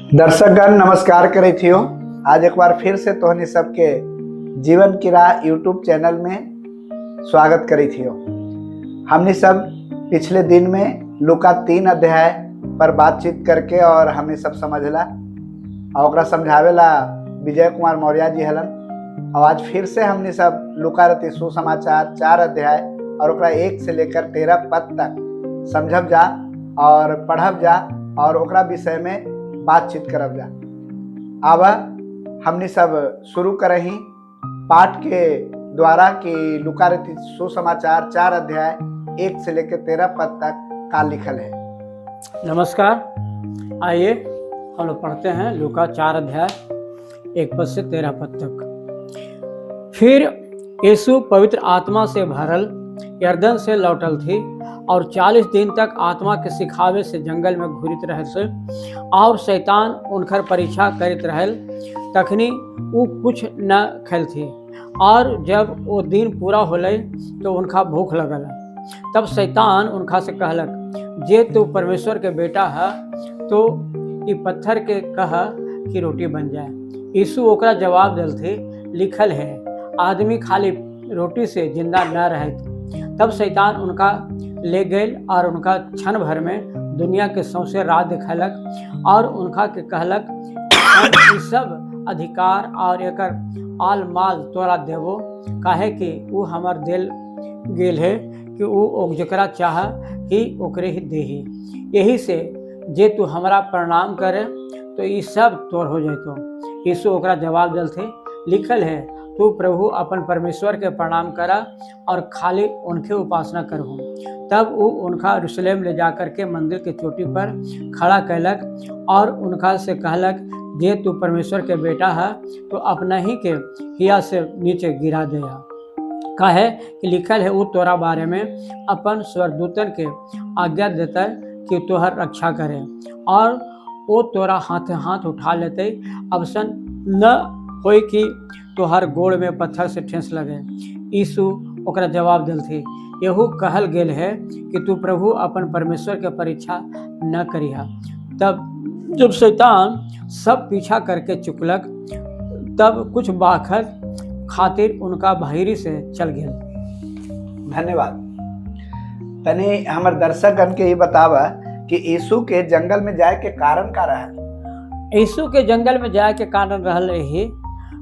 दर्शकगण नमस्कार करे थियो। आज एक बार फिर से तोहनी सबके जीवन की राह यूट्यूब चैनल में स्वागत करे थियो। हमने सब पिछले दिन में लूका 3 अध्याय पर बातचीत करके और हमने सब समझला और ओकरा समझावेला विजय कुमार मौर्य जी हलन। और आज फिर से हमने सब लूका रति सुसमाचार 4 अध्याय और ओकरा 1 से लेकर 13 पद तक समझब जा और पढ़ब जा और ओकरा विषय में बातचीत करब जा। अब हमने सब शुरू करही पाठ के द्वारा कि लूका रति सुसमाचार 4 अध्याय 1 से लेकर 13 पद तक का लिखल है। नमस्कार, आइए हम लोग पढ़ते हैं लूका 4 अध्याय 1 पद से 13 पद तक। फिर यीशु पवित्र आत्मा से भरल यरदन से लौटल थी और 40 दिन तक आत्मा के सिखावे से जंगल में घूरित रहे से और शैतान उनकर परीक्षा करित रहल। तखनी वो कुछ न खैल थी और जब वो दिन पूरा होले तो उनका भूख लगल। तब शैतान उनका से कहलक, जे तू परमेश्वर के बेटा है तो ये पत्थर के कह कि रोटी बन जाए। यीशु ओकरा जवाब दिल थे, लिखल है, आदमी खाली रोटी से जिंदा न रहत। तब शैतान उनका ले गए और उनका क्षण भर में दुनिया के सौंसे राज दिखलक और उनका के कहलक, हम सब अधिकार और एकर आल माल तोरा देवो, काहे कि वो हमार दिल गेल है कि वो जकरा चाह ही ओकरे ही देही। यही से जे तू हमरा प्रणाम करे तो ये सब तोर हो जातो। यीशु ओकरा जवाब दिल थे, लिखल है, तू प्रभु अपन परमेश्वर के प्रणाम करा और खाली उनके उपासना करहूँ। तब वो उनका यरूशलेम ले जाकर के मंदिर के चोटी पर खड़ा कैलक और उनका से कहलक, जे तू परमेश्वर के बेटा है तो अपना ही के हिया से नीचे गिरा दिया, काहे कि लिखल है, वो तोरा बारे में अपन स्वर्गदूतन के आज्ञा देता कि तोहर रक्षा करे और वो तोरा हाथ हाथ उठा लेते, अवसन न होई कि तोहर गोड़ में पत्थर से ठेस लगे। यीशु ओकरा जवाब दिल थी, यहू कहल गेल है कि तू प्रभु अपन परमेश्वर के परीक्षा न करिहा। तब जब शैतान सब पीछा करके चुकलक तब कुछ बाखर खातिर उनका बाहरी से चल गया। धन्यवाद। तने हमर दर्शकगण के ये बतावा कि यीशु के जंगल में जाए के कारण का रहा। यीशु के जंगल में जाए के कारण रहल रही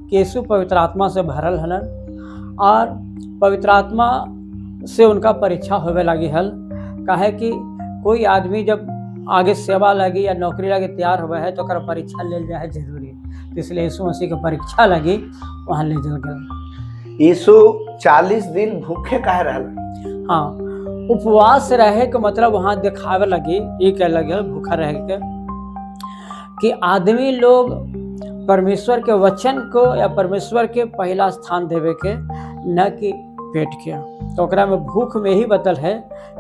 कि यीशु पवित्र आत्मा से भरल हलन और पवित्र आत्मा से उनका परीक्षा होवे लगी हल। काहे कि कोई आदमी जब आगे सेवा लगी या नौकरी लगी तैयार हुआ है तो ओकरा परीक्षा ले जाए जरूरी, तो इसलिए यीशु मसीह के परीक्षा लगी वहाँ ले जल गया। यीशु 40 दिन भूखे काहे रहल? हाँ, उपवास रहे के मतलब वहाँ दिखावे लगी, ये कह लगे भूखा रह के कि आदमी लोग परमेश्वर के वचन को या परमेश्वर के पहला स्थान देवे के, न कि पेट के। तो ओकरा में भूख में ही बतल है,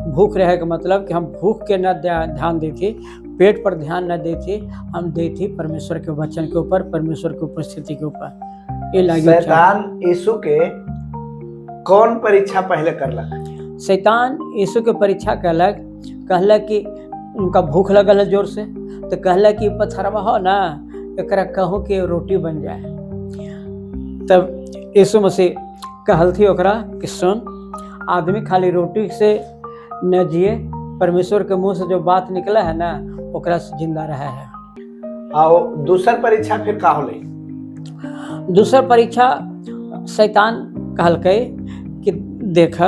भूख रहे के मतलब कि हम भूख के न ध्यान देती, पेट पर ध्यान न देती, हम देती परमेश्वर के वचन के ऊपर, परमेश्वर की उपस्थिति के ऊपर। ये लगी शैतान यीशु के कौन परीक्षा पहले करलक? शैतान यीशु के परीक्षा कहलक कि उनका भूख लगल है जोर से, तो कहलक कि पत्थरवा हो ना, एकरा कहूँ कि रोटी बन जाए। तब यीशु मसीह कहल थी ओकरा कि सुन, आदमी खाली रोटी से न जिए, परमेश्वर के मुंह से जो बात निकला है ना ओकरा से जिंदा रहा है। और दूसर परीक्षा फिर का होले? दूसर परीक्षा शैतान कहलकै कि देख,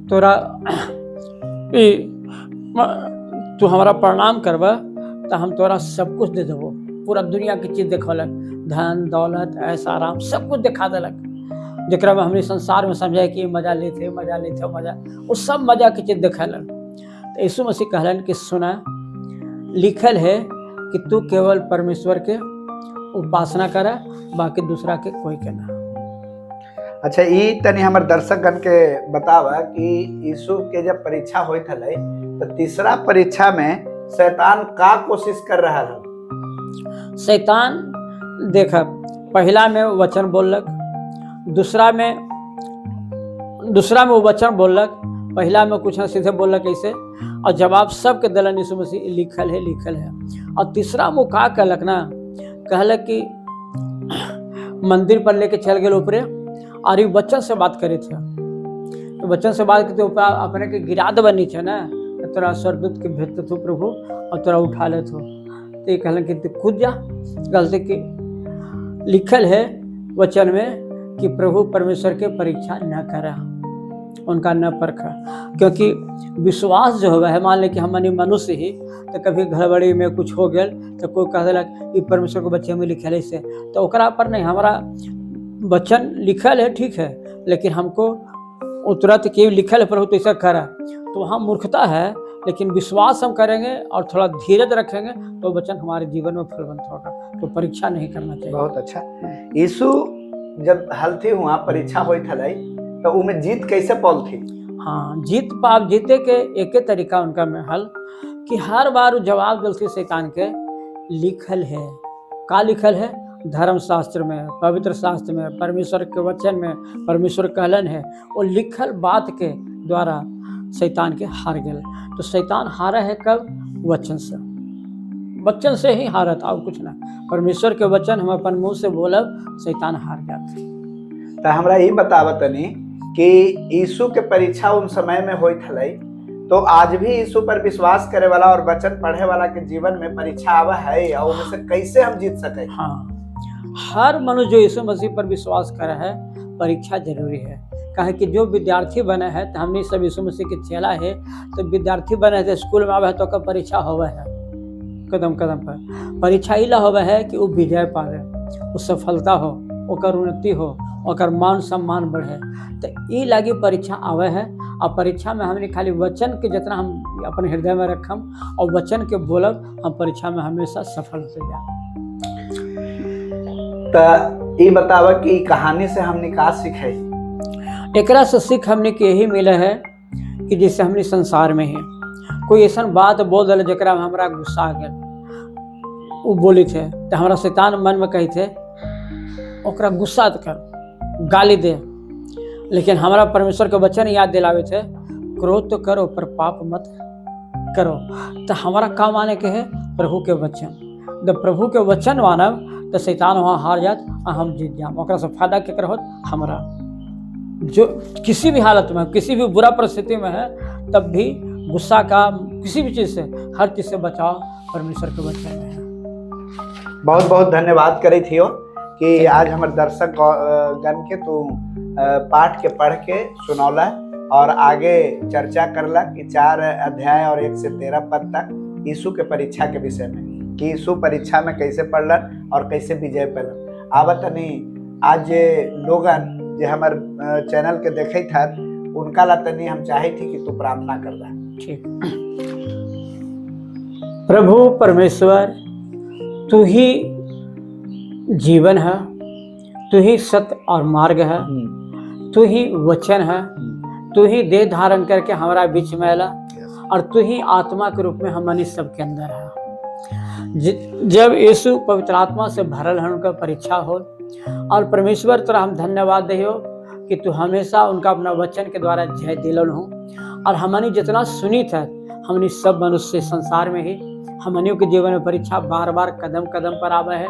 तोरा तू हमारा प्रणाम करबा तो हम तोरा सब कुछ दे देबो, पूरा दुनिया की चीज देखौलक, धन दौलत ऐसा आराम सब कुछ दिखा देलक, जकरा में हमने संसार में समझाए कि मजा लेते वो सब मजा की चीज दिखेलन। तो यीशु मसीह कहलन कि सुना, लिखल है कि तू केवल परमेश्वर के उपासना कर, बाकी दूसरा के कोई के ना। अच्छा, ये तनी हमर दर्शकगण के बतावा कि यीशु के जब परीक्षा होइत हले तो तीसरा परीक्षा में शैतान का कोशिश कर रहा है? शैतान देखा, पहला में वचन बोललक, दूसरा में वो वचन बोललक, पहला में कुछ सीधे बोललक ऐसे, और जवाब सबके दिलन यीशु मसीह लिखल है। और तीसरा मुँह का कहलक ना, कहलक कि मंदिर पर लेके चल गए ऊपरे और ये बच्चन से बात करे थे। तो बच्चन से बात करते ऊपर अपने के गिरा दे नीचे ना, तो तोरा स्वर्गदूत के भेजते थो प्रभु और तोरा उठा ले थो। तो ये कहलन कि तू कूद जा। गलती की लिखल है वचन में कि प्रभु परमेश्वर के परीक्षा न करा, उनका न परखा, क्योंकि विश्वास जो होगा है, मान ले कि हम मनुष्य ही तो कभी गड़बड़ी में कुछ हो गया तो कोई कह दिलक कि परमेश्वर के बच्चे में लिखल है से, तो ओकरा पर नहीं, हमारा वचन लिखल है ठीक है, लेकिन हमको तुरंत कि लिखल है प्रभु तो ऐसा करा, तो वहाँ मूर्खता है। लेकिन विश्वास हम करेंगे और थोड़ा धीरज रखेंगे तो वचन हमारे जीवन में फलवंत होगा। तो परीक्षा नहीं करना चाहिए। बहुत अच्छा। यीशु जब हलथी हुआ परीक्षा हुई थलाई तो उनमें जीत कैसे पौल थी? हाँ, जीत पाप जीते के एक तरीका उनका में हल कि हर बार जवाब गलती शैतान के लिखल है। का लिखल है? धर्म शास्त्र में, पवित्र शास्त्र में, परमेश्वर के वचन में, परमेश्वर कहलन है, वो लिखल बात के द्वारा शैतान के हार गए। तो शैतान हारा है कब? वचन से। वचन से ही हारत, और कुछ ना। परमेश्वर के वचन हम अपन मुंह से बोलब, शैतान हार जाते। तो हमरा ये बतावत तनी कि यीशु के परीक्षा उन समय में होई थलाई, तो आज भी यीशु पर विश्वास करे वाला और वचन पढ़े वाला के जीवन में परीक्षा आवा है, और उनमें से कैसे हम जीत सके? हाँ, हर मनुष्य जो यीशु मसीह पर विश्वास करे है, परीक्षा जरूरी है। कहे कि जो विद्यार्थी बने हैं, तो हमने सब यीशु मसीह के चेला है, तो विद्यार्थी बने तो स्कूल में आवे तो का परीक्षा होवे है, कदम कदम पर परीक्षा इला होवे है कि वो विजय पावे, वो सफलता हो, ओकर उन्नति हो, ओकर मान सम्मान बढ़े। तो ये लगी परीक्षा आवे है, और परीक्षा में हमने खाली वचन के जितना हम अपने हृदय में रखम और वचन के बोलब, हम परीक्षा में हमेशा सफल हो जाए। तो ये बतावा कि कहानी से हमने का सीखे? एकरा से सीख हमने के यही मिले है कि जैसे हमने संसार में है कोई ऐसा बात बोल दिले जरा में हमारा गुस्सा आ गया, वो बोली थे तो हमारा शैतान मन में कही थे ओकरा गुस्सा कर, गाली दे, लेकिन हमारा परमेश्वर के वचन याद दिलावे थे, क्रोध तो करो पर पाप मत करो। तो हमारा काम माने के है प्रभु के वचन। जब प्रभु के वचन मानब तो शैतान वहाँ हार जात और हम जीत जाम। ओकरा से फायदा केकर होत? हमरा। जो किसी भी हालत में, किसी भी बुरा परिस्थिति में है, तब भी गुस्सा का, किसी भी चीज से, हर चीज से बचाव परमेश्वर के वचन में है। बहुत बहुत धन्यवाद करे थियो कि आज हमारे दर्शक गण के तू पाठ के पढ़ के सुनौला और आगे चर्चा करला कि 4 अध्याय और 1 से 13 पद तक यीशु के परीक्षा के विषय में, कि यीशु परीक्षा में कैसे पढ़लन और कैसे विजय पैलन। आवत नहीं आज लोगन जो हमारे चैनल के देखे था उनका ला तनी हम चाहे थी कि तू प्रार्थना कर रहा। ठीक। प्रभु परमेश्वर, तू ही जीवन है, तू ही सत्य और मार्ग है, तू ही वचन है, तू ही देह धारण करके हमारा बीच में आला, और तू ही आत्मा के रूप में हमारे सबके अंदर है। जब यीशु पवित्र आत्मा से भरल है, उनका परीक्षा हो, और परमेश्वर तेरा हम धन्यवाद दे कि तू हमेशा उनका अपना वचन के द्वारा जय दिलन हो, और हमने जितना सुनी था, हमने सब मनुष्य संसार में ही हमनियों के जीवन में परीक्षा बार बार कदम कदम पर आवे है,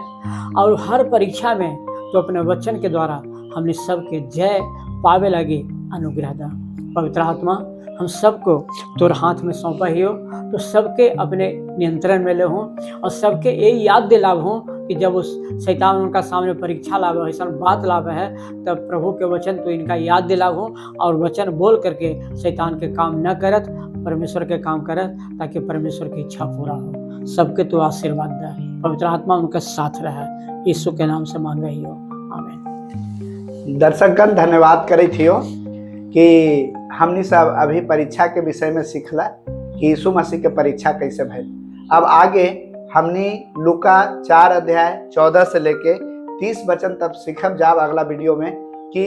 और हर परीक्षा में तो अपने वचन के द्वारा हमने सबके जय पावे लगी अनुग्रह दा। पवित्र आत्मा हम सबको तोर हाथ में सौंपा ही हो, तो सबके अपने नियंत्रण में ले हो, और सबके ये याद दिलाव हो कि जब उस शैतान उनका सामने परीक्षा लावे, ऐसा बात लावे है, तब प्रभु के वचन तो इनका याद दिलाव हो, और वचन बोल करके शैतान के काम न करत, परमेश्वर के काम करत, ताकि परमेश्वर की इच्छा पूरा हो। सबके तो आशीर्वाद दे, पवित्र आत्मा उनका साथ रहे, यीशु के नाम से मांगे ही हो, आमीन। दर्शकगण धन्यवाद करे थियो कि हमने सब अभी परीक्षा के विषय में सीखला कि यीशु मसीह के परीक्षा कैसे भइल। अब आगे हमने लूका 4 अध्याय 14 से लेके 30 वचन तक सीखब जाब अगला वीडियो में कि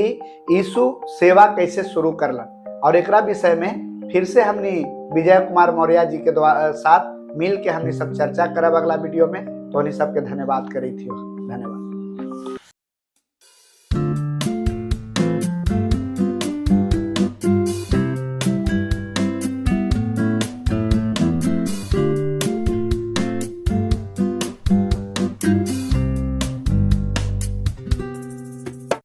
यीशु सेवा कैसे शुरू करलन, और एकरा विषय में फिर से हमने विजय कुमार मौर्य जी के साथ मिल के हमने सब चर्चा करब अगला वीडियो में। तो उन्हीं सबके धन्यवाद करी थी। धन्यवाद।